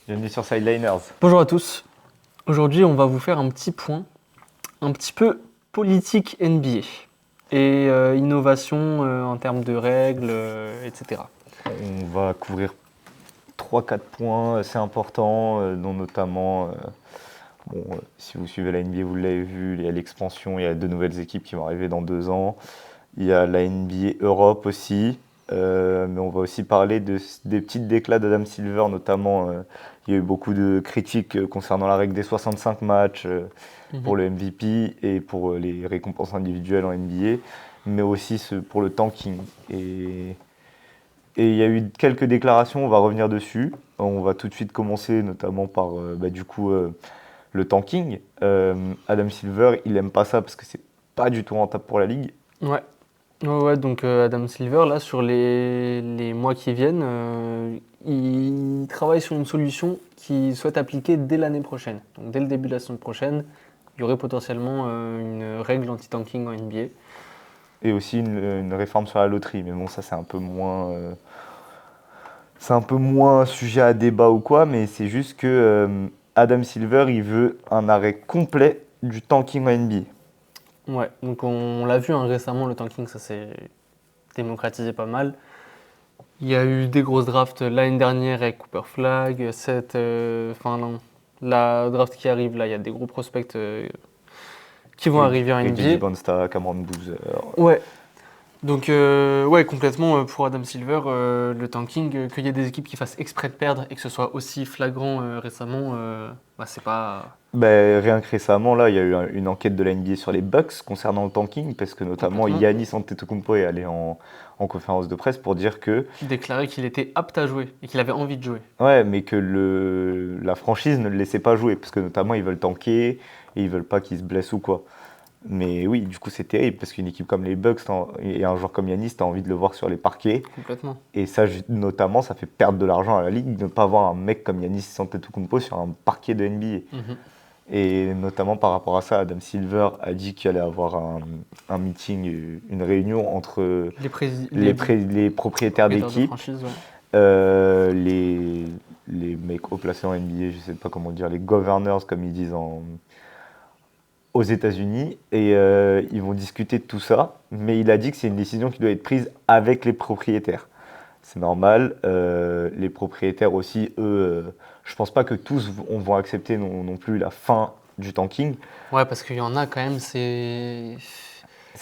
Bienvenue sur Sideliners. Bonjour à tous. Aujourd'hui, on va vous faire un petit point, un petit peu politique NBA et innovation en termes de règles, etc. On va couvrir 3-4 points assez importants, dont notamment, si vous suivez la NBA, vous l'avez vu, il y a l'expansion, il y a 2 nouvelles équipes qui vont arriver dans 2 ans. Il y a la NBA Europe aussi, mais on va aussi parler des petites déclats d'Adam Silver, notamment. Il y a eu beaucoup de critiques concernant la règle des 65 matchs pour le MVP et pour les récompenses individuelles en NBA, mais aussi pour le tanking. Et il y a eu quelques déclarations, on va revenir dessus. On va tout de suite commencer notamment par le tanking. Adam Silver, il aime pas ça parce que c'est pas du tout rentable pour la ligue. Ouais, donc Adam Silver, là, sur les mois qui viennent, il travaille sur une solution qu'il souhaite appliquer dès l'année prochaine. Donc dès le début de la saison prochaine, il y aurait potentiellement une règle anti-tanking en NBA. Et aussi une réforme sur la loterie, mais bon, ça c'est un peu moins sujet à débat ou quoi, mais c'est juste que Adam Silver, il veut un arrêt complet du tanking en NBA. Ouais, donc on l'a vu récemment, le tanking, ça s'est démocratisé pas mal. Il y a eu des grosses drafts l'année dernière avec Cooper Flag, la draft qui arrive là, il y a des gros prospects qui vont arriver en Reggie NBA. Bonsta, Cameron Boozer. Ouais, donc ouais, complètement pour Adam Silver, le tanking, qu'il y ait des équipes qui fassent exprès de perdre et que ce soit aussi flagrant récemment, c'est pas... Ben, rien que récemment, là, il y a eu une enquête de la NBA sur les Bucks concernant le tanking, parce que notamment Complètement. Giannis Antetokounmpo est allé en conférence de presse pour dire que, Déclarer qu'il était apte à jouer et qu'il avait envie de jouer. ouais, mais que la franchise ne le laissait pas jouer, parce que notamment ils veulent tanker et ils veulent pas qu'il se blesse ou quoi. Mais oui, du coup c'est terrible, parce qu'une équipe comme les Bucks et un joueur comme Giannis, t'as envie de le voir sur les parquets. Complètement. Et ça, notamment, ça fait perdre de l'argent à la ligue de ne pas avoir un mec comme Giannis Antetokounmpo sur un parquet de NBA. Et notamment par rapport à ça, Adam Silver a dit qu'il allait avoir un meeting, une réunion entre les propriétaires d'équipes, les mecs haut placés en NBA, je ne sais pas comment dire, les governors comme ils disent aux États-Unis, et ils vont discuter de tout ça, mais il a dit que c'est une décision qui doit être prise avec les propriétaires. C'est normal, les propriétaires aussi, eux, je pense pas que tous vont accepter non plus la fin du tanking. Ouais, parce qu'il y en a quand même, c'est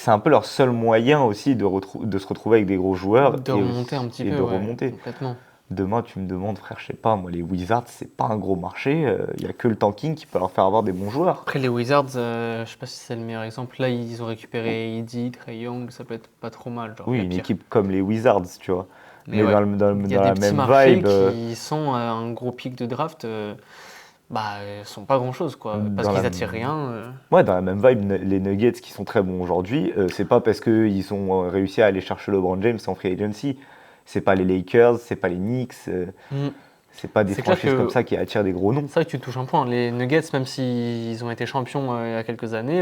un peu leur seul moyen aussi de se retrouver avec des gros joueurs de remonter un petit peu, de remonter. Complètement. Demain, tu me demandes, frère, je sais pas, moi, les Wizards, c'est pas un gros marché. Il y a que le tanking qui peut leur faire avoir des bons joueurs. Après, les Wizards, je sais pas si c'est le meilleur exemple. Là, ils ont récupéré Eddy, Trae Young, ça peut être pas trop mal. Genre, Oui, une équipe comme les Wizards, tu vois. Mais ouais, dans il y a la des petits même marchés vibe. qui sont un gros pic de draft, sont pas grand chose, quoi. Parce qu'ils attirent rien. Ouais, dans la même vibe, les Nuggets qui sont très bons aujourd'hui, c'est pas parce qu'ils ont réussi à aller chercher LeBron James en free agency. C'est pas les Lakers, c'est pas les Knicks, c'est pas des franchises comme ça qui attirent des gros noms. C'est vrai que tu touches un point. Les Nuggets, même s'ils ont été champions il y a quelques années,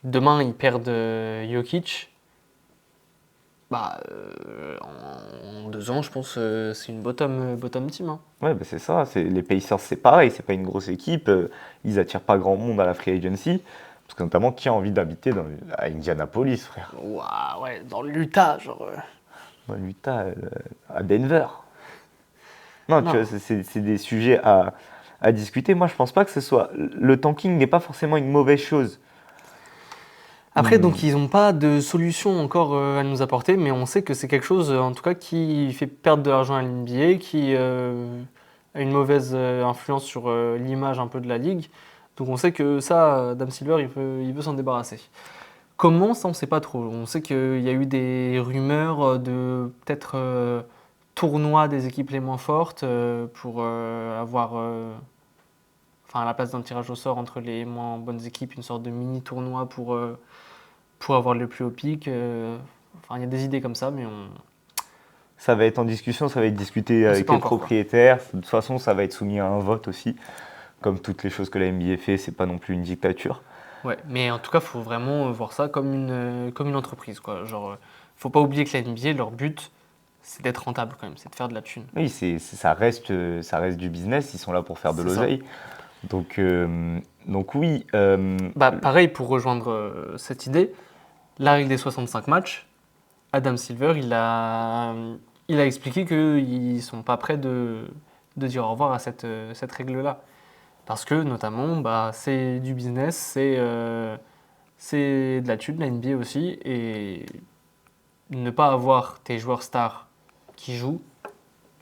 demain ils perdent Jokic. En 2 ans, je pense c'est une bottom team. Hein. Ouais, bah c'est ça. Les Pacers, c'est pareil. C'est pas une grosse équipe. Ils attirent pas grand monde à la free agency. Parce que notamment, qui a envie d'habiter à Indianapolis, frère? Ouah, ouais, dans l'Utah, genre. Dans l'Utah, à Denver. Non, tu vois, c'est des sujets à discuter. Moi, je pense pas que ce soit. Le tanking n'est pas forcément une mauvaise chose. Après, donc, ils n'ont pas de solution encore à nous apporter, mais on sait que c'est quelque chose, en tout cas, qui fait perdre de l'argent à l'NBA, qui a une mauvaise influence sur l'image un peu de la ligue. Donc, on sait que ça, Adam Silver, il veut s'en débarrasser. Comment, ça, on ne sait pas trop. On sait qu'il y a eu des rumeurs de peut-être tournois des équipes les moins fortes pour avoir, à la place d'un tirage au sort entre les moins bonnes équipes, une sorte de mini-tournoi pour avoir le plus haut pic. Il y a des idées comme ça, mais Ça va être en discussion, ça va être discuté avec les propriétaires. De toute façon, ça va être soumis à un vote aussi. Comme toutes les choses que la NBA fait, c'est pas non plus une dictature. Ouais, mais en tout cas, il faut vraiment voir ça comme une entreprise, quoi. Genre, faut pas oublier que la NBA, leur but, c'est d'être rentable quand même, c'est de faire de la thune. Oui, ça reste du business, ils sont là pour faire de C'est ça. l'oseille. Donc oui, Pareil, pour rejoindre cette idée, la règle des 65 matchs, Adam Silver, il a expliqué qu'ils ne sont pas prêts de dire au revoir à cette règle-là. Parce que, notamment, c'est du business, c'est de la thune, la NBA aussi, et ne pas avoir tes joueurs stars qui jouent,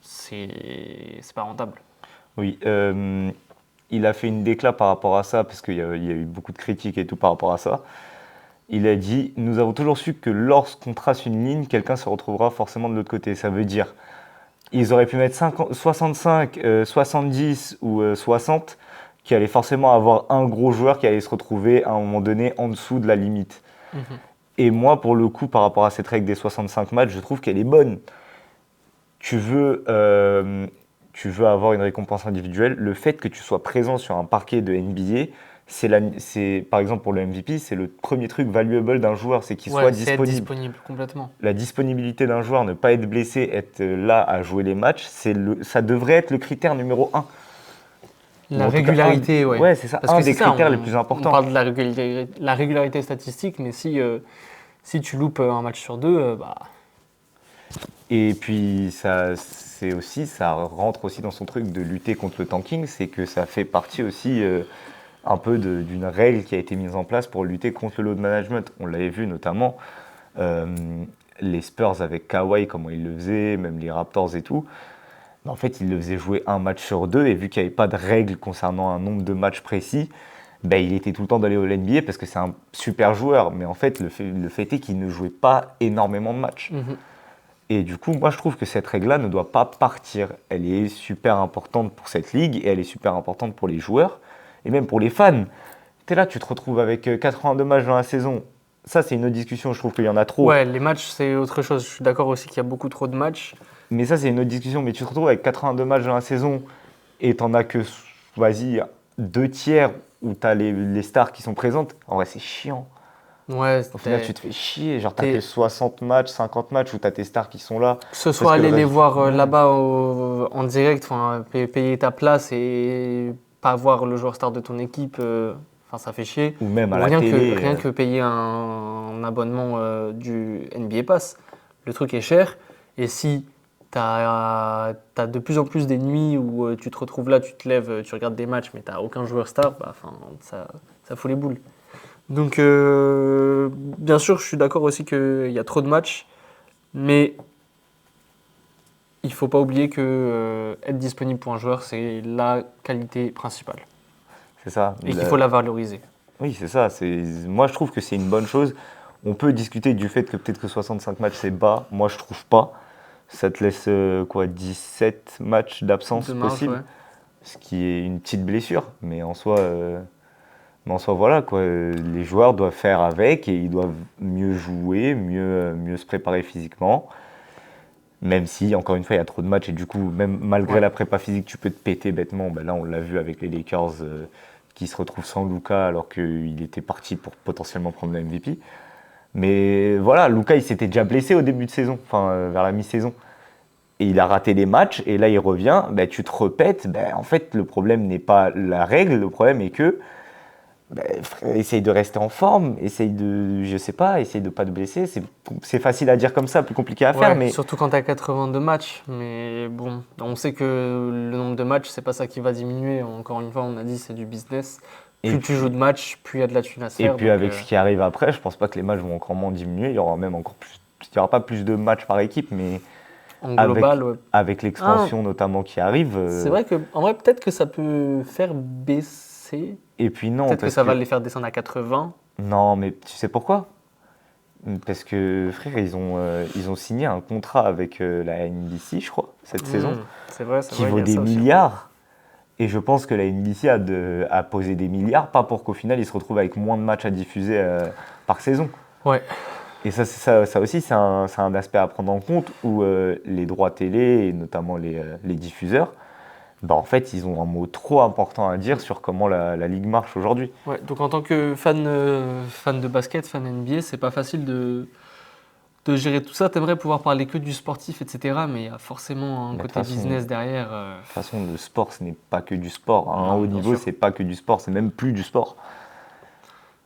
c'est pas rentable. oui, il a fait une décla par rapport à ça, parce qu'il y a eu beaucoup de critiques et tout par rapport à ça. Il a dit « Nous avons toujours su que lorsqu'on trace une ligne, quelqu'un se retrouvera forcément de l'autre côté. » Ça veut dire, ils auraient pu mettre 65, 70 ou 60, qui allait forcément avoir un gros joueur qui allait se retrouver à un moment donné en dessous de la limite. Mhm. Et moi, pour le coup, par rapport à cette règle des 65 matchs, je trouve qu'elle est bonne. Tu veux avoir une récompense individuelle. Le fait que tu sois présent sur un parquet de NBA, c'est par exemple pour le MVP, c'est le premier truc valuable d'un joueur, c'est qu'il soit c'est être disponible. disponible complètement. La disponibilité d'un joueur, ne pas être blessé, être là à jouer les matchs, ça devrait être le critère numéro 1. La régularité, ouais. ouais. Ouais, c'est ça, Parce que des c'est ça, critères les plus importants. On parle de la régularité statistique, mais si tu loupes un match sur deux, Et puis ça rentre aussi dans son truc de lutter contre le tanking, c'est que ça fait partie aussi un peu d'une règle qui a été mise en place pour lutter contre le load management. On l'avait vu notamment les Spurs avec Kawhi, comment ils le faisaient, même les Raptors et tout. En fait, ils le faisaient jouer un match sur deux, et vu qu'il n'y avait pas de règle concernant un nombre de matchs précis, il était tout le temps d'aller au NBA parce que c'est un super joueur. Mais en fait, le fait est qu'il ne jouait pas énormément de matchs. Mhm. Et du coup, moi, je trouve que cette règle-là ne doit pas partir. Elle est super importante pour cette ligue, et elle est super importante pour les joueurs, et même pour les fans. Tu es là, tu te retrouves avec 82 matchs dans la saison. Ça, c'est une autre discussion, je trouve qu'il y en a trop. Ouais, les matchs, c'est autre chose. Je suis d'accord aussi qu'il y a beaucoup trop de matchs. Mais ça, c'est une autre discussion. Mais tu te retrouves avec 82 matchs dans la saison, et t'en as que, vas-y, 2 tiers où tu as les stars qui sont présentes. En vrai, c'est chiant. Ouais, Au final, tu te fais chier. Genre, t'as t'es- que 60 matchs, 50 matchs où t'as tes stars qui sont là. que ce Parce soit que le aller les reste- voir Ouais. là-bas en direct, payer ta place et pas voir le joueur star de ton équipe, ça fait chier. Ou même à Ou la télé. rien que payer un abonnement du NBA Pass. Le truc est cher. Et si tu as de plus en plus des nuits où tu te retrouves là, tu te lèves, tu regardes des matchs, mais tu n'as aucun joueur star, ça fout les boules. Donc, bien sûr, je suis d'accord aussi qu'il y a trop de matchs, mais il ne faut pas oublier que être disponible pour un joueur, c'est la qualité principale. C'est ça. Et qu'il faut la valoriser. Oui, c'est ça. Moi, je trouve que c'est une bonne chose. On peut discuter du fait que peut-être que 65 matchs, c'est bas. Moi, je trouve pas. Ça te laisse 17 matchs d'absence De marge, possible, ouais. ce qui est une petite blessure. Mais en soi, voilà, quoi. Les joueurs doivent faire avec, et ils doivent mieux jouer, mieux se préparer physiquement. Même si, encore une fois, il y a trop de matchs, et du coup, même malgré Ouais. la prépa physique, tu peux te péter bêtement. Là, on l'a vu avec les Lakers qui se retrouvent sans Luka alors qu'il était parti pour potentiellement prendre le MVP. Mais voilà, Luka, il s'était déjà blessé au début de saison, vers la mi-saison. Et il a raté les matchs, et là, il revient. Tu te repètes. En fait, le problème n'est pas la règle, le problème est que frère, essaye de rester en forme, essaye de pas te blesser. C'est facile à dire comme ça, plus compliqué à faire, Ouais, mais surtout quand tu as 82 matchs. Mais bon, on sait que le nombre de matchs, c'est pas ça qui va diminuer. Encore une fois, on a dit c'est du business. Et Plus tu joues de matchs, plus il y a de la thune à se et faire. puis avec ce qui arrive après, je pense pas que les matchs vont encore moins diminuer. Il y aura même encore plus. Il n'y aura pas plus de matchs par équipe, mais en avec, global, ouais. avec l'expansion notamment qui arrive. C'est vrai que, en vrai, peut-être que ça peut faire baisser. Et puis non, Peut-être que parce ça va les faire descendre à 80. Non, mais tu sais pourquoi? Parce que frère, ils ont signé un contrat avec la NBC, je crois, cette saison, C'est vrai, qui il vaut y a des ça aussi. milliards. Et je pense que la NBC a posé des milliards, pas pour qu'au final ils se retrouvent avec moins de matchs à diffuser par saison. Ouais. Et ça aussi, c'est un aspect à prendre en compte, où les droits télé, et notamment les diffuseurs, en fait, ils ont un mot trop important à dire sur comment la ligue marche aujourd'hui. Ouais, donc en tant que fan de basket, fan NBA, c'est pas facile de gérer tout ça. T'aimerais pouvoir parler que du sportif, etc. Mais il y a forcément un Mais de côté toute façon, business derrière. De toute façon, le sport, ce n'est pas que du sport. À un Non, haut bien niveau, sûr. c'est pas que du sport, c'est même plus du sport.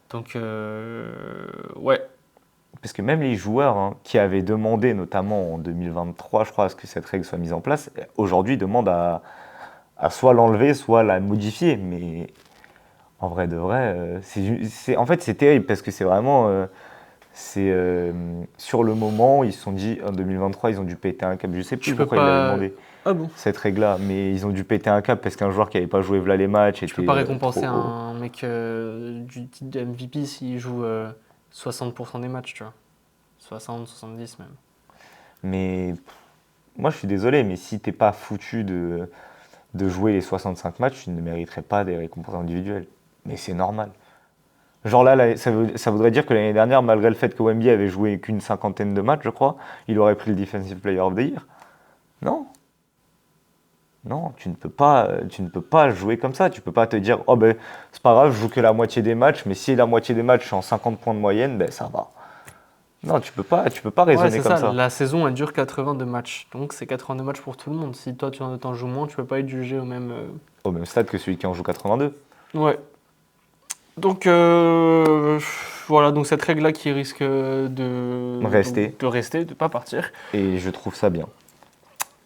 Donc, ouais. Parce que même les joueurs hein, qui avaient demandé, notamment en 2023, je crois, à ce que cette règle soit mise en place, aujourd'hui demandent à soit l'enlever, soit la modifier. Mais en vrai de vrai, en fait, c'est terrible parce que c'est vraiment. Sur le moment, ils se sont dit, en 2023, ils ont dû péter un câble. Je sais Tu plus peux pourquoi ils l'avaient pas. demandé, Ah bon? cette règle-là, mais ils ont dû péter un câble parce qu'un joueur qui n'avait pas joué v'là les matchs Tu peux était pas récompenser trop haut. un mec du titre de MVP s'il joue 60% des matchs, tu vois. 60, 70 même. Mais moi, je suis désolé, mais si t'es pas foutu de jouer les 65 matchs, tu ne mériterais pas des récompenses individuelles. Mais c'est normal. Genre là, ça voudrait dire que l'année dernière, malgré le fait que Wemby avait joué qu'une cinquantaine de matchs, je crois, il aurait pris le Defensive Player of the Year. Non, non, tu ne peux pas jouer comme ça. Tu peux pas te dire, oh ben, c'est pas grave, je joue que la moitié des matchs, mais si la moitié des matchs, je suis en 50 points de moyenne, ben ça va. Non, tu peux pas Ouais, raisonner c'est comme ça. ça. La saison, elle dure 82 matchs. Donc, c'est 82 matchs pour tout le monde. Si toi, tu en joues moins, tu peux pas être jugé au même. Au même stade que celui qui en joue 82. Ouais. Donc, voilà. Donc, cette règle-là qui risque Rester. de rester, de pas partir. Et je trouve ça bien.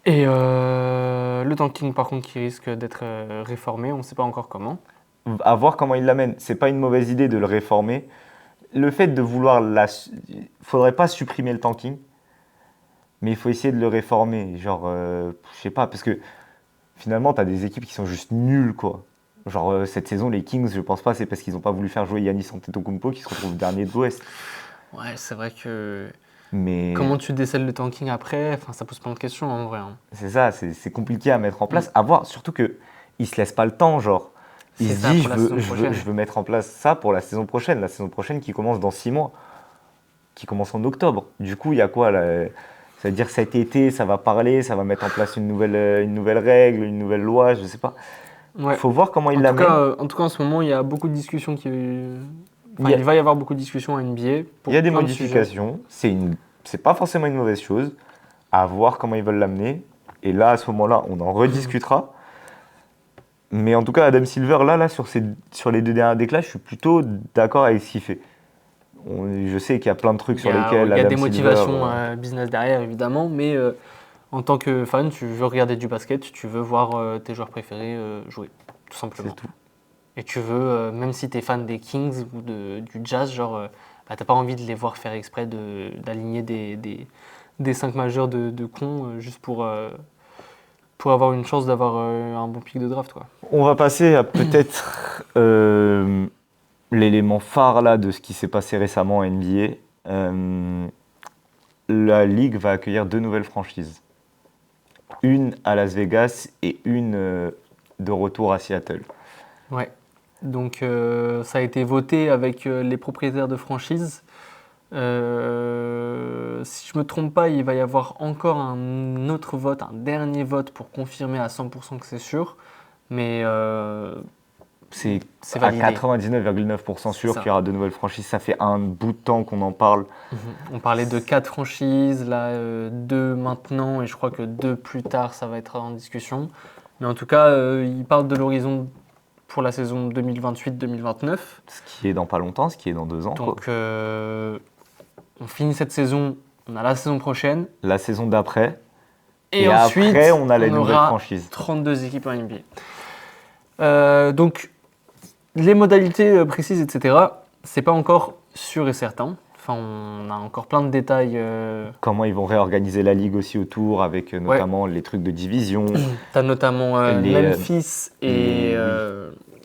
Et le tanking, par contre, qui risque d'être réformé. On ne sait pas encore comment. À voir comment il l'amène. C'est pas une mauvaise idée de le réformer. Le fait de vouloir faudrait pas supprimer le tanking, mais il faut essayer de le réformer. Genre, je sais pas, parce que finalement, tu as des équipes qui sont juste nulles, quoi. Genre, cette saison, les Kings, je pense pas, c'est parce qu'ils n'ont pas voulu faire jouer Giannis Antetokounmpo qui se retrouve dernier de l'Ouest. Ouais, c'est vrai que. Mais Comment tu décèles le tanking après? Enfin, ça pose plein de questions en vrai, hein. c'est ça, c'est compliqué à mettre en place. À voir, surtout que il se laisse pas le temps, genre. Il C'est se ça dit, pour la saison prochaine. je veux mettre en place ça pour la saison prochaine. La saison prochaine qui commence dans 6 mois, qui commence en octobre. Du coup, il y a quoi là? C'est-à-dire cet été, ça va parler, ça va mettre en place une nouvelle règle, une nouvelle loi, je sais pas. Ouais. Faut voir comment il En tout l'amène. cas, en tout cas, en ce moment, il y a beaucoup de discussions qui. Il Enfin, y a, il va y avoir beaucoup de discussions à NBA il pour y a des plein de sujets. modifications, c'est pas forcément une mauvaise chose. À voir comment ils veulent l'amener. Et là, à ce moment-là, on en rediscutera. Mais en tout cas, Adam Silver, là sur les deux derniers déclats, je suis plutôt d'accord avec ce qu'il fait. Je sais qu'il y a plein de trucs sur lesquels Il y a des Adam Silver. motivations business derrière, évidemment, mais en tant que fan, tu veux regarder du basket, tu veux voir tes joueurs préférés jouer, tout simplement. C'est tout. Et tu veux, même si tu es fan des Kings ou du Jazz, genre, bah, t'as pas envie de les voir faire exprès d'aligner des 5 majeurs de cons juste pour avoir une chance d'avoir un bon pic de draft, quoi. On va passer à peut-être l'élément phare là, de ce qui s'est passé récemment en NBA. La Ligue va accueillir 2 nouvelles franchises. Une à Las Vegas et une de retour à Seattle. Ouais. Donc ça a été voté avec les propriétaires de franchise. Si je me trompe pas, il va y avoir encore un autre vote, un dernier vote pour confirmer à 100% que c'est sûr. Mais C'est c'est à validé. 99,9% C'est sûr ça. qu'il y aura 2 nouvelles franchises. Ça fait un bout de temps qu'on en parle. On parlait de 4 franchises, là 2 maintenant, et je crois que 2 plus tard, ça va être en discussion. Mais en tout cas, ils parlent de l'horizon pour la saison 2028-2029. Ce qui est dans pas longtemps, ce qui est dans 2 ans. Quoi. Donc on finit cette saison, on a la saison prochaine. La saison d'après. Et Et ensuite, après, on a les nouvelles aura franchises. 32 équipes en NBA. Donc, les modalités précises, etc., c'est pas encore sûr et certain. Enfin, on a encore plein de détails. Comment ils vont réorganiser la ligue aussi autour, avec notamment les trucs de division, T'as notamment Memphis et.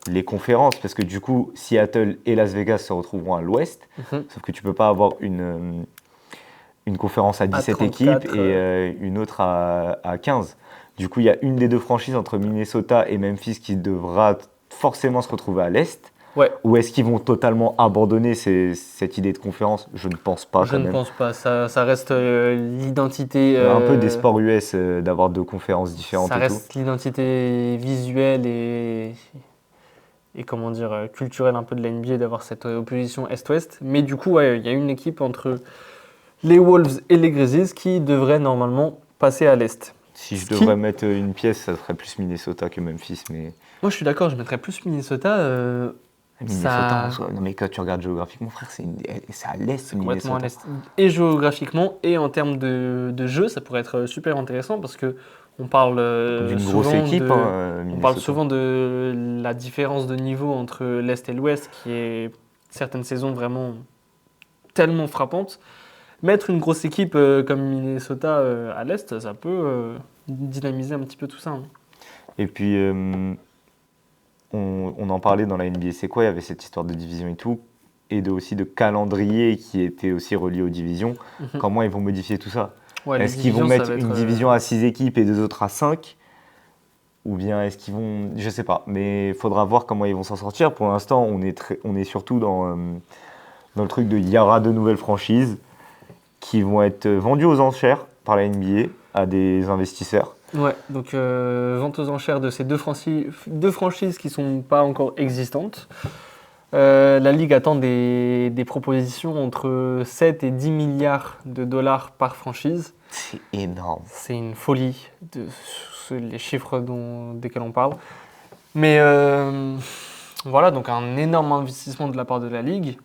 les conférences, parce que du coup, Seattle et Las Vegas se retrouveront à l'ouest, sauf que tu peux pas avoir une conférence à 17 34, équipes et une autre à 15. Du coup, il y a une des 2 franchises entre Minnesota et Memphis qui devra forcément se retrouver à l'est. Ouais. Ou est-ce qu'ils vont totalement abandonner cette idée de conférence? Je ne pense pas. Je ne pense pas. Ça reste l'identité. Un peu des sports US d'avoir 2 conférences différentes Ça et reste l'identité visuelle et comment dire, culturelle un peu de la NBA d'avoir cette opposition Est-Ouest. Mais du coup, ouais, il y a une équipe entre les Wolves et les Grizzlies qui devraient normalement passer à l'Est. Si je Ce qui- devrais mettre une pièce, ça serait plus Minnesota que Memphis, mais Moi, je suis d'accord, je mettrais plus Minnesota. Minnesota, Ça- en soi, non mais quand tu regardes géographiquement, frère, c'est à l'est, C'est complètement à Minnesota. l'Est. Et géographiquement, et en termes de jeu, ça pourrait être super intéressant parce que on parle D'une grosse souvent équipe, de, hein, on Minnesota. parle souvent de la différence de niveau entre l'Est et l'Ouest, qui est certaines saisons vraiment tellement frappante. Mettre une grosse équipe comme Minnesota à l'Est, ça peut dynamiser un petit peu tout ça. Hein. Et puis, on en parlait dans la NBA, c'est quoi? Il y avait cette histoire de division et tout, et aussi de calendrier qui était aussi relié aux divisions. Mhm. Comment ils vont modifier tout ça? Ouais, les Est-ce qu'ils vont divisions, ça mettre va une être, division à 6 équipes et deux autres à 5? Ou bien est-ce qu'ils vont... Je sais pas, mais il faudra voir comment ils vont s'en sortir. Pour l'instant, on est surtout dans le truc de il y aura de nouvelles franchises qui vont être vendues aux enchères par la NBA à des investisseurs. Ouais, donc vente aux enchères de ces deux franchises qui ne sont pas encore existantes. La Ligue attend des propositions entre 7 et 10 milliards de dollars par franchise. C'est énorme. C'est une folie, les chiffres desquels on parle. Mais voilà, donc un énorme investissement de la part de la Ligue.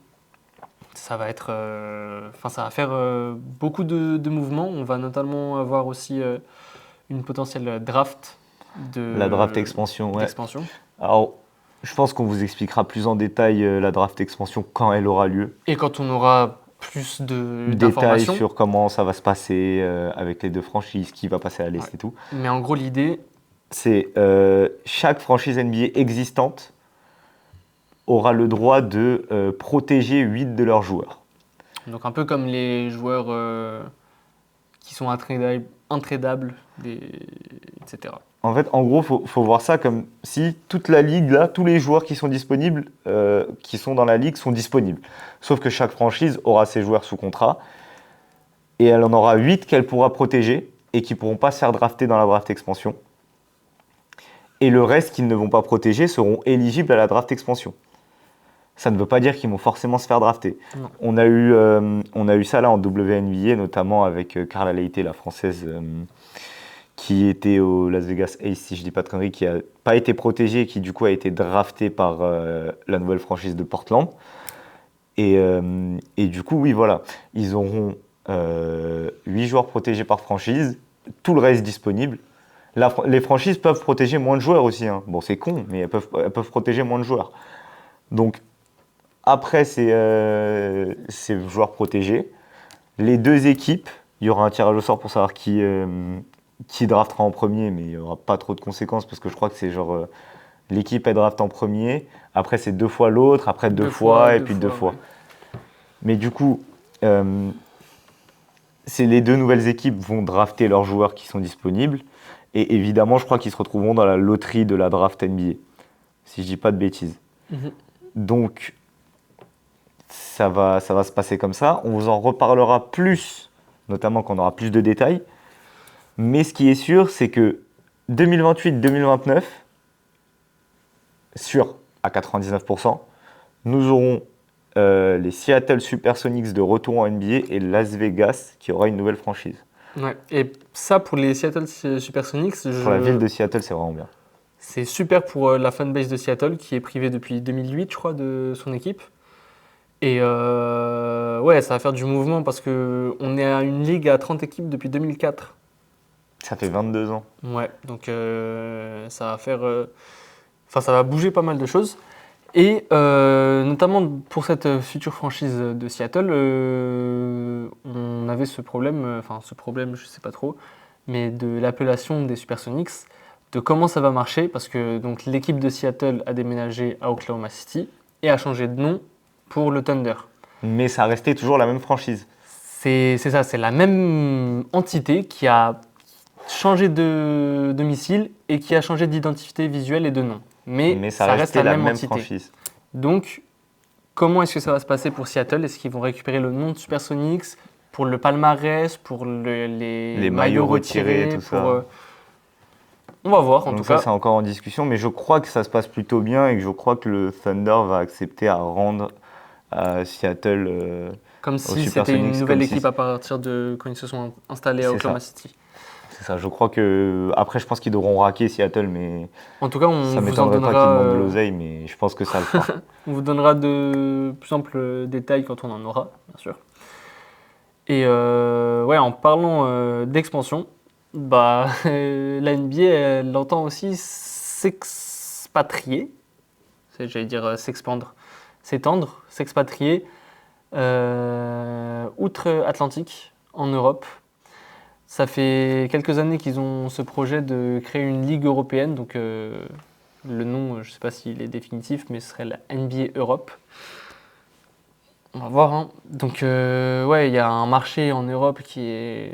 Ça va être, ça va faire beaucoup de mouvements. On va notamment avoir aussi une potentielle draft La draft expansion, ouais. d'expansion. Alors, je pense qu'on vous expliquera plus en détail la draft expansion quand elle aura lieu. Et quand on aura plus Détails d'informations. sur comment ça va se passer avec les deux franchises, qui va passer à l'Est Ouais. et tout. Mais en gros, l'idée, C'est chaque franchise NBA existante aura le droit de protéger 8 de leurs joueurs. donc un peu comme les joueurs qui sont intradables, etc. En fait, en gros, faut voir ça comme si toute la ligue, là, tous les joueurs qui sont disponibles, qui sont dans la ligue, sont disponibles. Sauf que chaque franchise aura ses joueurs sous contrat et elle en aura 8 qu'elle pourra protéger et qui ne pourront pas se faire drafter dans la draft expansion. Et le reste qu'ils ne vont pas protéger seront éligibles à la draft expansion. Ça ne veut pas dire qu'ils vont forcément se faire drafter. Non. On a eu ça là en WNBA, notamment avec Carla Leite, la française, qui était au Las Vegas Ace, si je ne dis pas de conneries, qui n'a pas été protégée et qui du coup a été draftée par la nouvelle franchise de Portland. Et du coup, oui, voilà, ils auront 8 joueurs protégés par franchise, tout le reste disponible. Les franchises peuvent protéger moins de joueurs aussi. Hein. Bon, c'est con, mais elles peuvent protéger moins de joueurs. Donc, après ces joueurs protégés, les deux équipes, il y aura un tirage au sort pour savoir qui draftera en premier, mais il n'y aura pas trop de conséquences parce que je crois que c'est genre l'équipe elle draft en premier, après c'est 2 fois l'autre, après 2 fois et puis 2 fois. Ouais. Mais du coup, c'est les deux nouvelles équipes vont drafter leurs joueurs qui sont disponibles et évidemment, je crois qu'ils se retrouveront dans la loterie de la draft NBA, si je dis pas de bêtises. Mhm. Donc, ça va se passer comme ça. On vous en reparlera plus, notamment quand on aura plus de détails. Mais ce qui est sûr, c'est que 2028-2029, sûr à 99%, nous aurons les Seattle Supersonics de retour en NBA et Las Vegas qui aura une nouvelle franchise. Ouais. Et ça, pour les Seattle Supersonics, Pour la ville de Seattle, c'est vraiment bien. c'est super pour la fanbase de Seattle qui est privée depuis 2008, je crois, de son équipe. Et ouais, ça va faire du mouvement parce qu'on est à une ligue à 30 équipes depuis 2004. Ça fait 22 ans. Ouais, donc ça va faire. Ça va bouger pas mal de choses. Et notamment pour cette future franchise de Seattle, on avait ce problème, je sais pas trop, mais de l'appellation des Supersonics, de comment ça va marcher, parce que donc, l'équipe de Seattle a déménagé à Oklahoma City et a changé de nom pour le Thunder. Mais ça restait toujours la même franchise. C'est ça, c'est la même entité qui a changé de domicile et qui a changé d'identité visuelle et de nom. Mais ça reste la même entité. franchise. Donc, comment est-ce que ça va se passer pour Seattle? Est-ce qu'ils vont récupérer le nom de Supersonics pour le palmarès, pour les maillots retirés, tout ça. On va voir, en Donc tout ça, cas. c'est encore en discussion, mais je crois que ça se passe plutôt bien et que je crois que le Thunder va accepter à rendre à Seattle Comme au si c'était une Supersonics, nouvelle comme si équipe à partir de quand ils se sont installés à c'est Oklahoma ça. City. C'est ça. Je crois que après, je pense qu'ils devront raquer Seattle, mais En tout cas, ça m'étonnerait pas qu'ils demandent de l'oseille, mais je pense que ça le fera. on vous donnera de plus amples détails quand on en aura, bien sûr. Et ouais, en parlant d'expansion, bah, la NBA, elle entend aussi s'expatrier, j'allais dire s'expandre, s'étendre, s'expatrier outre-Atlantique, en Europe. Ça fait quelques années qu'ils ont ce projet de créer une ligue européenne, donc le nom, je ne sais pas s'il est définitif, mais ce serait la NBA Europe. On va voir, hein. Donc, ouais, il y a un marché en Europe qui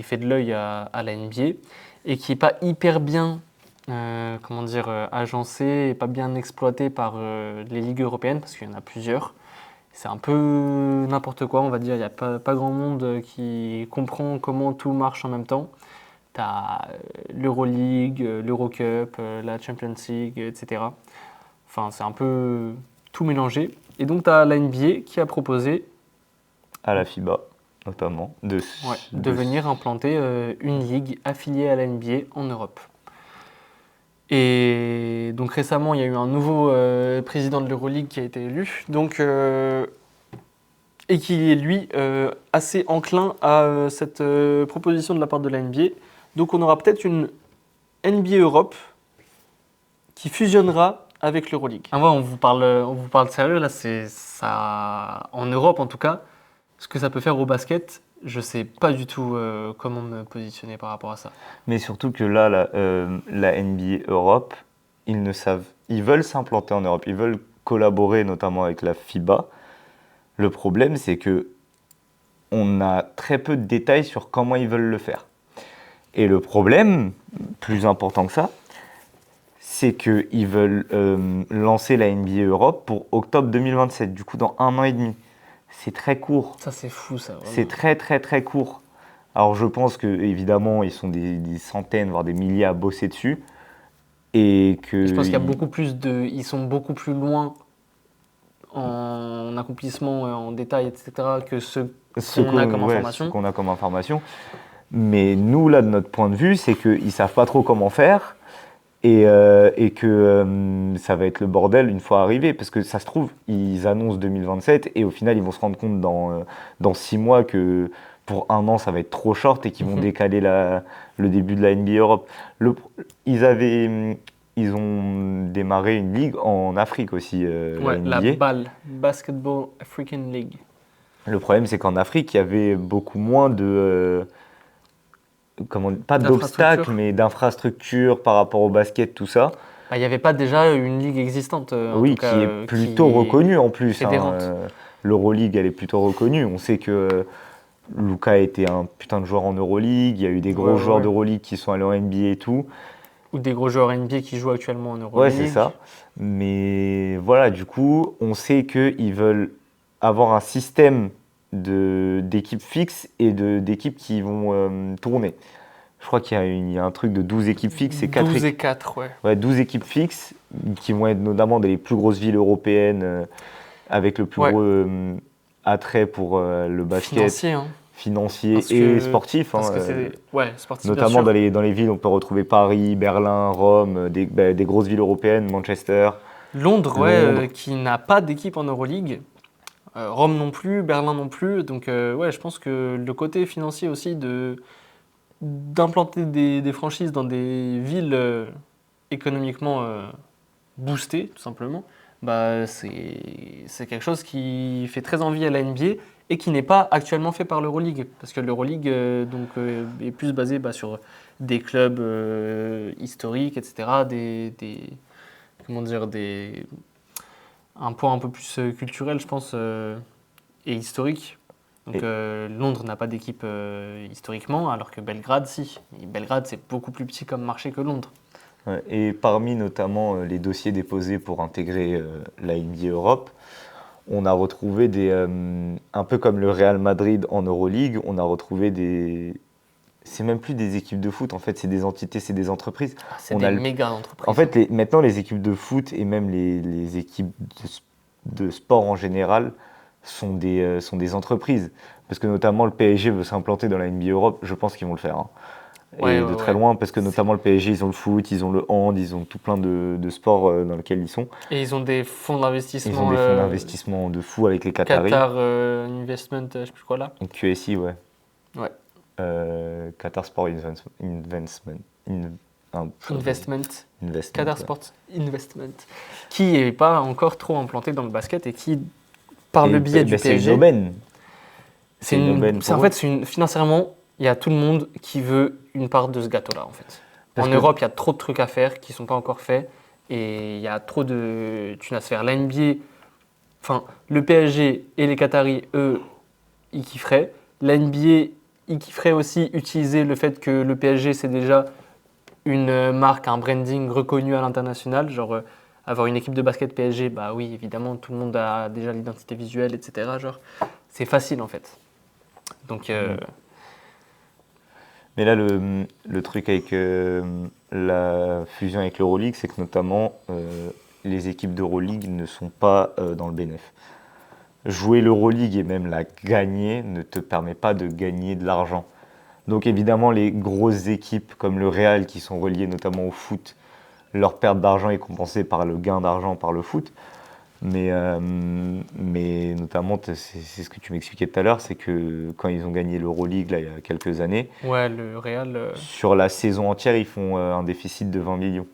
fait de l'œil à la NBA et qui n'est pas hyper bien, comment dire, agencé et pas bien exploité par les ligues européennes parce qu'il y en a plusieurs. C'est un peu n'importe quoi, on va dire. Il n'y a pas grand monde qui comprend comment tout marche en même temps. Tu as l'Euroleague, l'Eurocup, la Champions League, etc. Enfin, c'est un peu tout mélangé. Et donc, tu as la NBA qui a proposé À la FIBA, notamment, de venir implanter une ligue affiliée à la NBA en Europe. Et donc récemment, il y a eu un nouveau président de l'Euroleague qui a été élu, donc, et qui est lui assez enclin à cette proposition de la part de la NBA. Donc on aura peut-être une NBA Europe qui fusionnera avec l'Euroleague. Ah ouais, on vous parle sérieux là, c'est ça en Europe en tout cas. Ce que ça peut faire au basket, je sais pas du tout comment me positionner par rapport à ça. Mais surtout que là, la NBA Europe, ils veulent s'implanter en Europe, ils veulent collaborer notamment avec la FIBA. Le problème, c'est que on a très peu de détails sur comment ils veulent le faire. Et le problème, plus important que ça, c'est qu'ils veulent lancer la NBA Europe pour octobre 2027, du coup dans 1 an et demi. C'est très court. Ça c'est fou ça. Vraiment. C'est très très très court. Alors je pense que évidemment ils sont des centaines voire des milliers à bosser dessus et que je pense qu'il y a beaucoup plus ils sont beaucoup plus loin en accomplissement, en détail, etc. que ceux qu'on a comme information. Ce qu'on a comme information. Mais nous là de notre point de vue, c'est qu'ils savent pas trop comment faire et que ça va être le bordel une fois arrivé parce que ça se trouve ils annoncent 2027 et au final ils vont se rendre compte dans 6 mois que pour 1 an, ça va être trop short et qu'ils vont décaler le début de la NBA Europe. Ils ont démarré une ligue en Afrique aussi, ouais, la NBA. La BAL, Basketball African League. Le problème, c'est qu'en Afrique, il y avait beaucoup moins pas d'obstacles, mais d'infrastructures par rapport au basket, tout ça. Bah, il n'y avait pas déjà une ligue existante Oui, en tout cas, qui est plutôt reconnue en plus. Fédérante. L'Euroleague, elle est plutôt reconnue. On sait que Luka a été un putain de joueur en Euroleague. Il y a eu des gros joueurs d'Euroleague qui sont allés en NBA et tout. Ou des gros joueurs NBA qui jouent actuellement en Euroleague. Ouais, c'est ça. Mais voilà, du coup, on sait qu'ils veulent avoir un système d'équipes fixes et d'équipes qui vont tourner. Je crois qu'il y a un truc de 12 équipes fixes et 4 12 et 4, ouais. Ouais, 12 équipes fixes qui vont être notamment dans les plus grosses villes européennes avec le plus gros attrait pour le basket. Financier et sportif. Parce que c'est sportif, notamment dans les villes, on peut retrouver Paris, Berlin, Rome, des grosses villes européennes, Manchester. Londres. Qui n'a pas d'équipe en Euroleague. Rome non plus, Berlin non plus. Donc je pense que le côté financier aussi d'implanter des franchises dans des villes économiquement boostées, tout simplement, bah, c'est quelque chose qui fait très envie à la NBA et qui n'est pas actuellement fait par l'Euroleague. Parce que l'Euroleague est plus basée sur des clubs historiques, etc. Un point un peu plus culturel, je pense, et historique. Donc Londres n'a pas d'équipe historiquement, alors que Belgrade, si. Et Belgrade, c'est beaucoup plus petit comme marché que Londres. Ouais, et parmi notamment les dossiers déposés pour intégrer la NBA Europe, on a retrouvé un peu comme le Real Madrid en Euroleague, on a retrouvé c'est même plus des équipes de foot, en fait, c'est des entités, c'est des entreprises. C'est des méga entreprises. En fait, maintenant, les équipes de foot et même les équipes de sport en général sont des entreprises. Parce que notamment le PSG veut s'implanter dans la NBA Europe, je pense qu'ils vont le faire. Hein. Ouais, Et ouais, de très ouais. loin, parce que notamment le PSG, ils ont le foot, ils ont le hand, ils ont tout plein de sports dans lesquels ils sont. Et ils ont des fonds Ils ont d'investissement des fonds d'investissement de fou avec les Qataris. Qatar Investment, je sais plus quoi là. QSI, ouais. Ouais. Qatar Sport Investment. Investment. Investment, Qatar ouais. Sport Investment. Qui n'est pas encore trop implanté dans le basket et qui, par le biais du C'est une PSG, aubaine. C'est une aubaine pour en eux. fait, financièrement, il y a tout le monde qui veut une part de ce gâteau-là, en fait. Parce En que- Europe, il y a trop de trucs à faire qui ne sont pas encore faits et il y a trop de thunes à se faire. La NBA, enfin, le PSG et les Qataris, eux, ils kifferaient. La NBA, ils kifferaient aussi utiliser le fait que le PSG, c'est déjà une marque, un branding reconnu à l'international. Genre, avoir une équipe de basket PSG, bah oui, évidemment, tout le monde a déjà l'identité visuelle, etc. Genre, c'est facile, en fait. Donc, Mais là, le truc avec la fusion avec l'Euroleague, c'est que notamment les équipes d'Euroleague ne sont pas dans le bénéf. Jouer l'Euroleague et même la gagner ne te permet pas de gagner de l'argent. Donc évidemment, les grosses équipes comme le Real, qui sont reliées notamment au foot, leur perte d'argent est compensée par le gain d'argent par le foot. Mais notamment, c'est ce que tu m'expliquais tout à l'heure, c'est que quand ils ont gagné l'Euroleague là, il y a quelques années, ouais, le Real. sur la saison entière, ils font un déficit de 20 millions.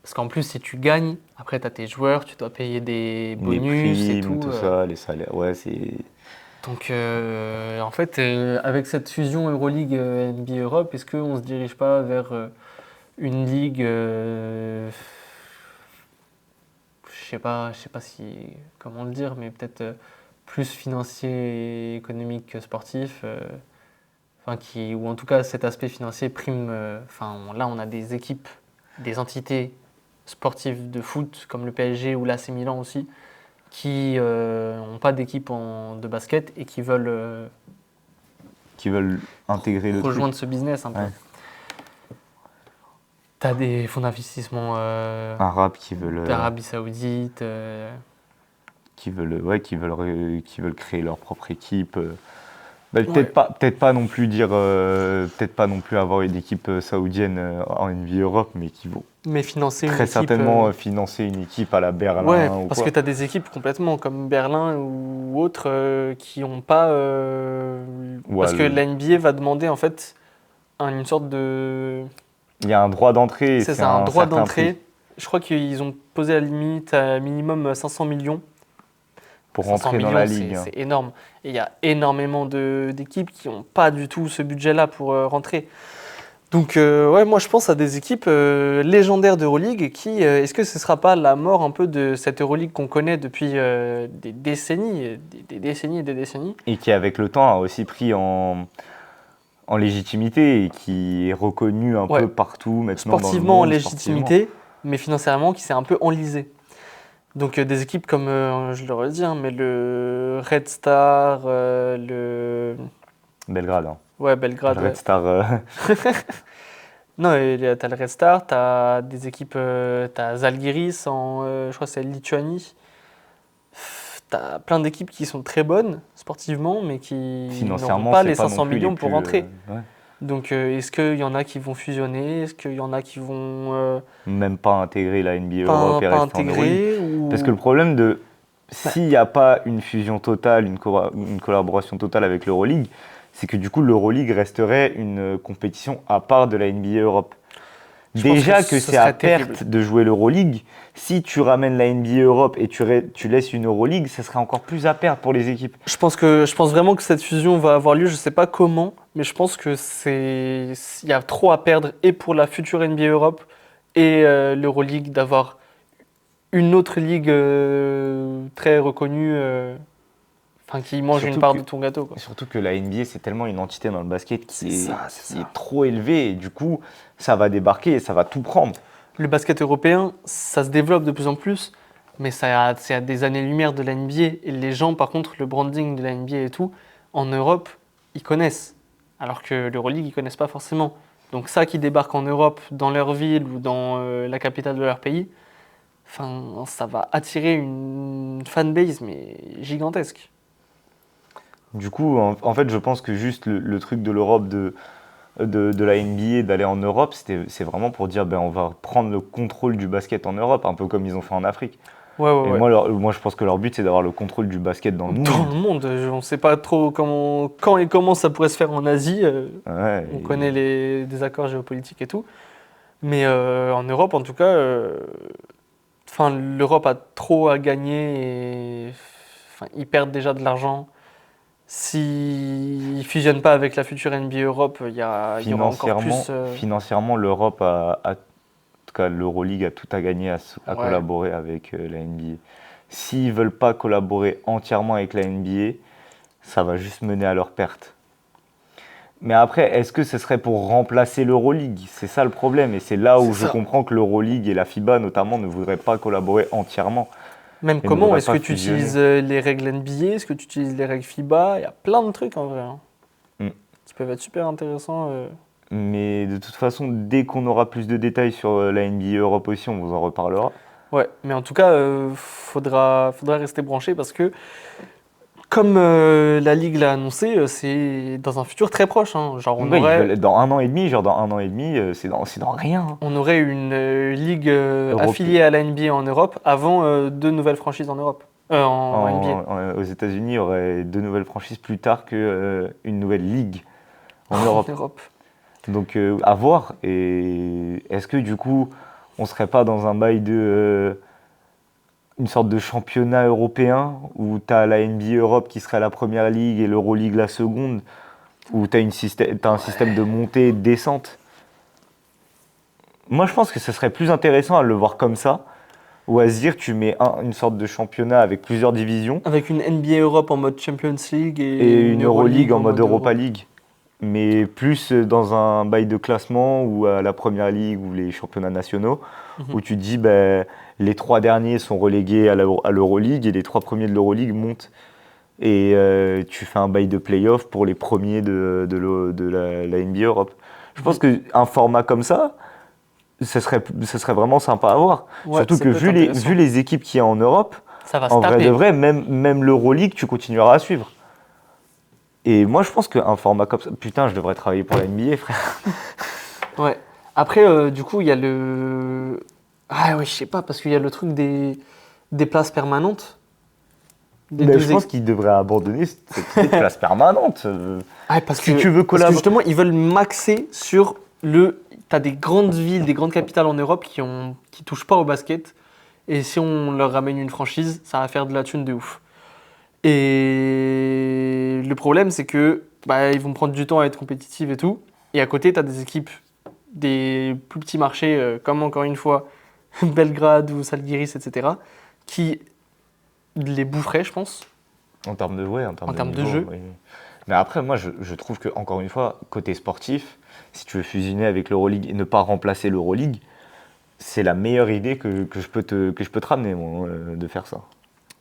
Parce qu'en plus, si tu gagnes, après, tu as tes joueurs, tu dois payer des Les bonus et primes, tout. ça, les salaires, ouais, c'est... Donc, en fait, avec cette fusion Euroleague NBA Europe, est-ce qu'on ne se dirige pas vers une ligue, je sais pas si, comment le dire, mais peut-être plus financier et économique que sportif, enfin ou en tout cas cet aspect financier prime. Enfin, là, on a des équipes, des entités sportives de foot comme le PSG ou l'AC Milan aussi, qui n'ont pas d'équipe de basket et qui veulent qui veulent intégrer le truc. rejoindre ce business un peu. Ouais. Tu as des fonds d'investissement Arabes qui veulent, d'Arabie Saoudite. qui veulent créer leur propre équipe. Bah, Ouais. peut-être pas non plus dire, peut-être pas non plus avoir une équipe saoudienne en NBA Europe, mais qui vont Mais financer une très équipe. certainement financer une équipe à la Berlin Ouais, ou parce quoi. que tu as des équipes complètement comme Berlin ou autres qui n'ont pas. Parce que la NBA va demander en fait une sorte de. Il y a un droit d'entrée, et C'est c'est ça, un droit certain d'entrée. prix Je crois qu'ils ont posé la limite à minimum 500 millions. pour 500 rentrer dans millions, la ligue. c'est énorme. Et il y a énormément d'équipes qui n'ont pas du tout ce budget-là pour rentrer. Donc, ouais, moi je pense à des équipes légendaires d'Euroleague qui, est-ce que ce ne sera pas la mort un peu de cette Euroleague qu'on connaît depuis des décennies, des décennies et des décennies? Et qui, avec le temps, a aussi pris en légitimité et qui est reconnu un Ouais. peu partout maintenant Sportivement en dans le monde. Sportivement. légitimité, mais financièrement qui s'est un peu enlisé. Donc, des équipes comme, je le redis, hein, mais le Red Star, le. Belgrade. Hein. Ouais, Belgrade. Le Ouais. Red Star. Non, t'as le Red Star, t'as des équipes, t'as Zalgiris je crois que c'est Lituanie. T'as plein d'équipes qui sont très bonnes sportivement, mais qui n'auront Financièrement, pas c'est les pas non 500 plus les millions pour plus, rentrer. ouais. Donc, est-ce qu'il y en a qui vont fusionner? Est-ce qu'il y en a qui vont Même pas intégrer la NBA pas, Europe et pas rester en Euroleague. intégrer ou... Parce que le problème de s'il n'y a pas une fusion totale, une collaboration totale avec l'Euroleague, c'est que du coup l'Euroleague resterait une compétition à part de la NBA Europe. Je pense Déjà que que ce c'est à serait terrible. perte de jouer l'Euroleague, si tu ramènes la NBA Europe et tu laisses une Euroleague, ça serait encore plus à perte pour les équipes. Je pense vraiment que cette fusion va avoir lieu. Je ne sais pas comment, mais je pense que il y a trop à perdre et pour la future NBA Europe et l'Euroleague d'avoir une autre ligue très reconnue, enfin qui mange Surtout une part que- de ton gâteau, quoi. Surtout que la NBA, c'est tellement une entité dans le basket C'est qui ça. est trop élevée et du coup, ça va débarquer et ça va tout prendre. Le basket européen, ça se développe de plus en plus, mais c'est à des années-lumière de la NBA. Et les gens, par contre, le branding de la NBA et tout, en Europe, ils connaissent. Alors que l'Euroleague, ils connaissent pas forcément. Donc ça qui débarque en Europe, dans leur ville ou dans la capitale de leur pays, enfin, ça va attirer une fanbase mais gigantesque. Du coup, en fait, je pense que juste le truc de l'Europe, de la NBA, d'aller en Europe, c'est vraiment pour dire, ben, on va prendre le contrôle du basket en Europe, un peu comme ils ont fait en Afrique. Ouais, ouais, Et ouais. moi, je pense que leur but, c'est d'avoir le contrôle du basket dans le Dans monde. le monde, on ne sait pas trop quand et comment ça pourrait se faire en Asie. Ouais, On connaît les désaccords géopolitiques et tout. Mais en Europe, en tout cas, enfin, l'Europe a trop à gagner et enfin, ils perdent déjà de l'argent. S'ils ne fusionnent pas avec la future NBA Europe, il y aura encore plus. financièrement, l'Europe en tout cas, l'Euroleague a tout à gagner à Ouais, collaborer avec la NBA. S'ils veulent pas collaborer entièrement avec la NBA, ça va juste mener à leur perte. Mais après, est-ce que ce serait pour remplacer l'Euroleague? C'est ça le problème. Et c'est là c'est où je ça. comprends que l'Euroleague et la FIBA notamment ne voudraient pas collaborer entièrement Même et ne comment? voudraient Est-ce que pas tu fusionner. utilises les règles NBA? Est-ce que tu utilises les règles FIBA? Il y a plein de trucs en vrai, hein, Mm. qui peuvent être super intéressants. Mais de toute façon, dès qu'on aura plus de détails sur la NBA Europe aussi, on vous en reparlera. Ouais, mais en tout cas, faudra rester branché parce que, comme la Ligue l'a annoncé, c'est dans un futur très proche, hein. Genre, Ouais, ils veulent dans un an et demi, genre dans un an et demi, c'est dans rien. Hein. on aurait une ligue Europe- affiliée à la NBA en Europe avant deux nouvelles franchises en Europe, en NBA. aux États-Unis, il y aurait deux nouvelles franchises plus tard que une nouvelle ligue en En Europe. Europe. Donc à voir. Et est-ce que du coup, on serait pas dans un bail de une sorte de championnat européen où tu as la NBA Europe qui serait la première ligue et l'Euroleague la seconde, où tu as un système de montée et de descente. Moi, je pense que ce serait plus intéressant à le voir comme ça, ou à se dire tu mets une sorte de championnat avec plusieurs divisions Avec une NBA Europe en mode Champions League et et une une Euroleague Euroleague en en mode mode Europa Europe. League. Mais plus dans un bail de classement ou à la première ligue ou les championnats nationaux, Mhm. où tu te dis ben, les trois derniers sont relégués à l'Euroleague et les trois premiers de l'Euroleague montent. Et tu fais un bail de play-off pour les premiers de la NBA Europe. Je pense Mhm. qu'un format comme ça, ce serait vraiment sympa à voir. Ouais, Surtout ça que peut être vu intéressant. les équipes qu'il y a en Europe, Ça va se en vrai de taper. vrai, même l'Euroleague, tu continueras à suivre. Et moi, je pense qu'un format comme ça. Putain, je devrais travailler pour la NBA, frère. Ouais. Après, du coup, il y a le. Ah oui, je sais pas, parce qu'il y a le truc des places permanentes. Des Mais je deux pense équipes. qu'ils devraient abandonner cette idée de place permanente. Ah, parce Si que, tu veux parce que collaborer. justement, ils veulent maxer sur le. T'as des grandes villes, des grandes capitales en Europe qui touchent pas au basket. Et si on leur ramène une franchise, ça va faire de la thune de ouf. Et le problème, c'est que bah, ils vont prendre du temps à être compétitifs et tout. Et à côté, tu as des équipes des plus petits marchés, comme encore une fois Belgrade ou Salgiris, etc., qui les boufferaient, je pense, En termes de, ouais, en termes en de termes de niveau. jeu. Oui. Mais après, moi, je trouve que, encore une fois, côté sportif, si tu veux fusionner avec l'Euroleague et ne pas remplacer l'Euroleague, c'est la meilleure idée que que je peux te ramener, moi, de faire ça.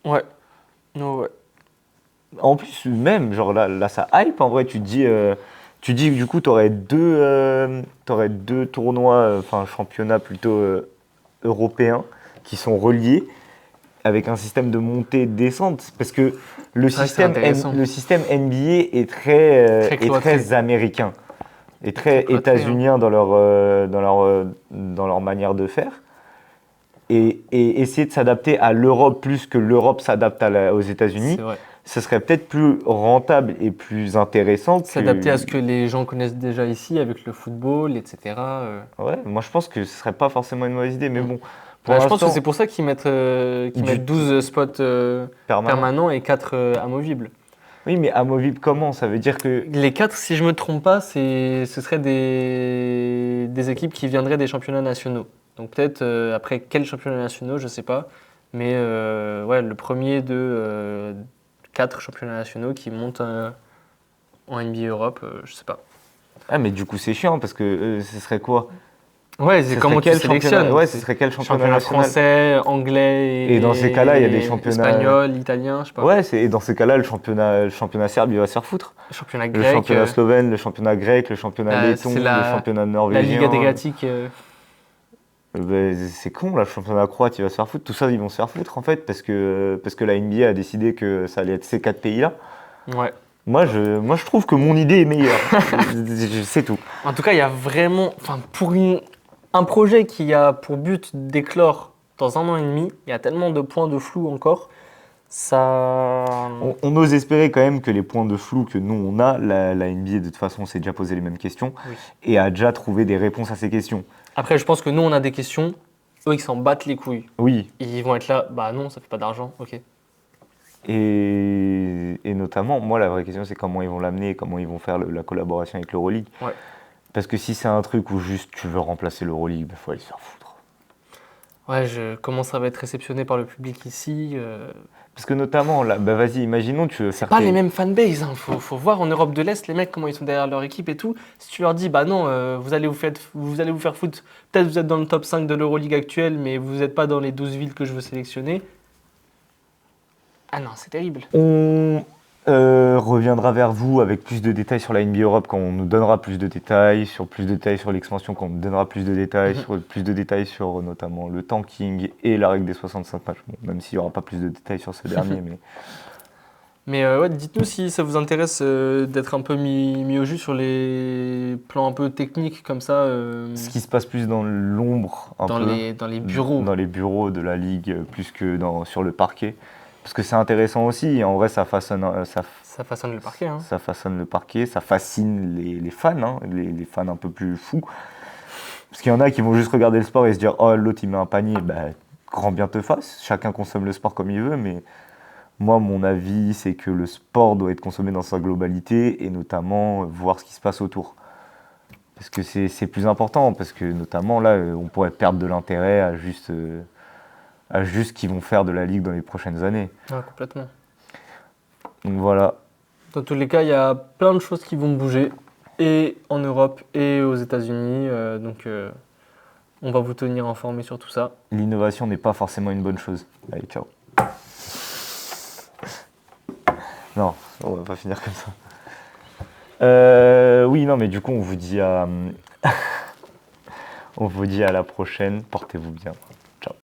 Ouais. Non, ouais. En plus, même, genre là ça hype, en vrai, tu dis que du coup, t'aurais deux tournois, enfin, championnats plutôt européens qui sont reliés avec un système de montée et de descente. Parce que C'est vrai que c'est intéressant. le système NBA Très est cloîtré. très américain et Très très cloîtré, hein. états-unien dans leur manière de faire. Et essayer de s'adapter à l'Europe plus que l'Europe s'adapte aux États-Unis, C'est vrai. ce serait peut-être plus rentable et plus intéressant S'adapter à que. ce que les gens connaissent déjà ici avec le football, etc. Ouais, moi je pense que ce serait pas forcément une mauvaise idée, mais Mm. bon, pour Ouais, je pense que l'instant, c'est pour ça qu'ils du mettent 12 spots permanent. permanents et 4 amovibles. Oui, mais amovible comment? Ça veut dire que. Les 4, si je me trompe pas, ce seraient des équipes qui viendraient des championnats nationaux. Donc peut-être après quels championnats nationaux, je sais pas. Mais ouais, le premier de 4 championnats nationaux qui montent en NBA Europe, je sais pas. Ah, mais du coup, c'est chiant parce que ce serait quoi? Ouais, Ce c'est serait comment tu quel championnat? sélectionnes. Ouais, ce C'est serait quel championnat championnat national? français, anglais Et dans ces cas-là, il y a des et championnats. espagnol, italien, je sais pas. Ouais, et dans ces cas-là, le championnat serbe, il va se faire foutre. Championnat Le grec, championnat slovène, le championnat grec, le championnat c'est letton, le championnat la Ligue norvégien. Adriatique. C'est con, là, le championnat croate, il va se faire foutre. Tout ça, ils vont se faire foutre, en fait, parce que la NBA a décidé que ça allait être ces 4 pays-là. Ouais. Moi, je trouve que mon idée est meilleure. C'est tout. En tout cas, il y a vraiment, enfin, pour un projet qui a pour but d'éclore dans 1 an et demi, il y a tellement de points de flou encore. Ça. On ose espérer quand même que les points de flou que nous, on a, la NBA, de toute façon, s'est déjà posé les mêmes questions Oui. et a déjà trouvé des réponses à ces questions. Après, je pense que nous, on a des questions. Eux, ils s'en battent les couilles. Oui, Ils vont être là, bah non, ça fait pas d'argent, ok. et notamment, moi, la vraie question, c'est comment ils vont l'amener, comment ils vont faire la collaboration avec l'Euroleague. Ouais. Parce que si c'est un truc où juste tu veux remplacer l'Euroleague, il faut aller se faire foutre. Ouais, comment ça va être réceptionné par le public ici. Parce que notamment, là, bah vas-y, imaginons tu veux faire Pas les mêmes fanbases, hein. Faut voir en Europe de l'Est, les mecs, comment ils sont derrière leur équipe et tout. Si tu leur dis, bah non, vous allez vous faire foutre, peut-être vous êtes dans le top 5 de l'Euroleague actuelle, mais vous n'êtes pas dans les 12 villes que je veux sélectionner. Ah non, c'est terrible. On reviendra vers vous avec plus de détails sur la NBA Europe quand on nous donnera plus de détails, sur l'expansion quand on nous donnera plus de détails, sur plus de détails sur notamment le tanking et la règle des 65 matchs. Bon, même s'il n'y aura pas plus de détails sur ce dernier, mais Mais ouais, dites-nous si ça vous intéresse d'être un peu mis au jus sur les plans un peu techniques comme ça, ce qui se passe plus dans l'ombre, un dans peu, les bureaux. dans les bureaux de la ligue, plus que sur le parquet. Parce que c'est intéressant aussi, et en vrai ça façonne, Ça façonne le parquet, hein. ça façonne le parquet, ça fascine les fans, hein, les fans un peu plus fous. Parce qu'il y en a qui vont juste regarder le sport et se dire « Oh, l'autre il met un panier », bah, grand bien te fasse, chacun consomme le sport comme il veut, mais moi mon avis c'est que le sport doit être consommé dans sa globalité et notamment voir ce qui se passe autour. Parce que c'est plus important, parce que notamment là on pourrait perdre de l'intérêt à juste ce qu'ils vont faire de la Ligue dans les prochaines années. Ah, complètement. Donc voilà. Dans tous les cas, il y a plein de choses qui vont bouger, et en Europe et aux États-Unis. Donc, on va vous tenir informés sur tout ça. L'innovation n'est pas forcément une bonne chose. Allez, ciao. Non, on va pas finir comme ça. Oui, non, mais du coup, on vous dit à la prochaine. Portez-vous bien.